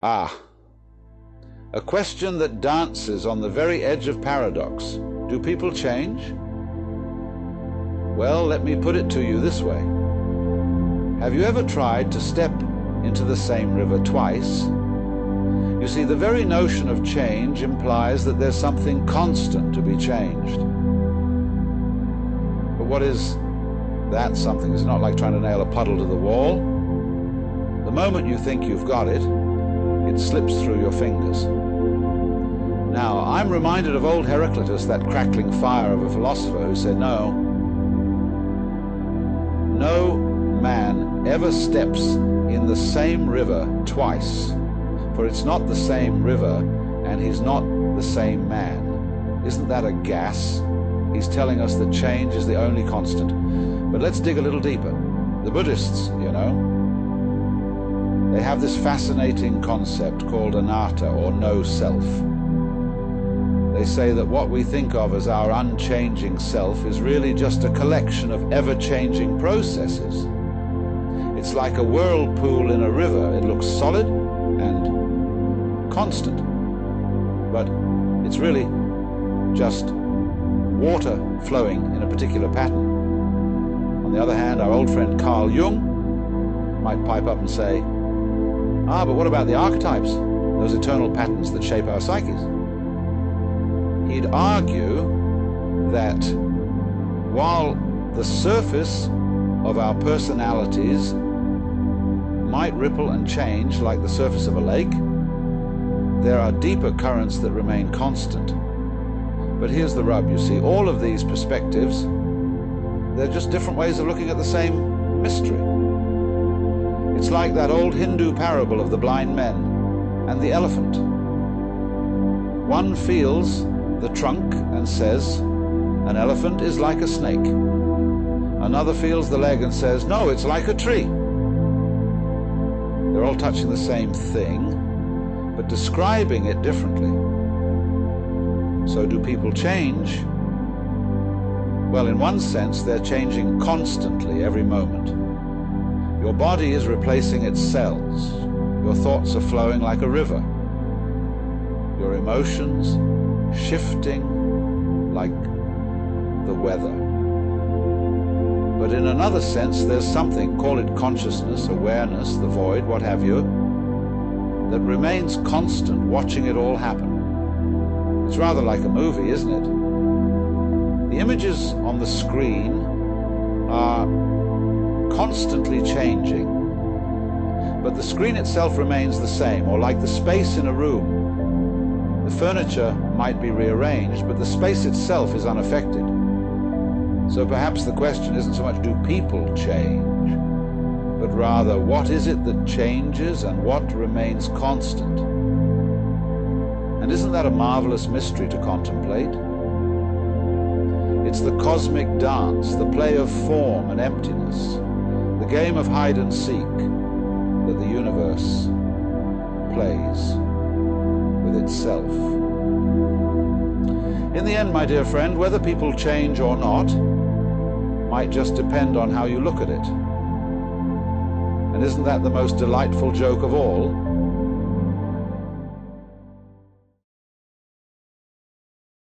Ah, a question that dances on the very edge of paradox. Do people change? Well, let me put it to you this way. Have you ever tried to step into the same river twice? You see, the very notion of change implies that there's something constant to be changed. But what is that something? It's not like trying to nail a puddle to the wall. The moment you think you've got it, it slips through your fingers. Now, I'm reminded of old Heraclitus, that crackling fire of a philosopher who said, no man ever steps in the same river twice, for it's not the same river and he's not the same man. Isn't that a gas? He's telling us that change is the only constant. But let's dig a little deeper. The Buddhists, you know, they have this fascinating concept called anatta, or no self. They say that what we think of as our unchanging self is really just a collection of ever-changing processes. It's like a whirlpool in a river. It looks solid and constant, but it's really just water flowing in a particular pattern. On the other hand, our old friend Carl Jung might pipe up and say, but what about the archetypes, those eternal patterns that shape our psyches? He'd argue that while the surface of our personalities might ripple and change like the surface of a lake, there are deeper currents that remain constant. But here's the rub, you see, all of these perspectives, they're just different ways of looking at the same mystery. It's like that old Hindu parable of the blind men and the elephant. One feels the trunk and says, an elephant is like a snake. Another feels the leg and says, no, it's like a tree. They're all touching the same thing, but describing it differently. So do people change? Well, in one sense, they're changing constantly every moment. Your body is replacing its cells. Your thoughts are flowing like a river. Your emotions shifting like the weather. But in another sense, there's something, call it consciousness, awareness, the void, what have you, that remains constant, watching it all happen. It's rather like a movie, isn't it? The images on the screen are constantly changing, but the screen itself remains the same, or like the space in a room. The furniture might be rearranged, but the space itself is unaffected. So perhaps the question isn't so much do people change, but rather what is it that changes and what remains constant? And isn't that a marvelous mystery to contemplate? It's the cosmic dance, the play of form and emptiness, the game of hide and seek that the universe plays with itself. In the end, my dear friend, whether people change or not might just depend on how you look at it. And isn't that the most delightful joke of all?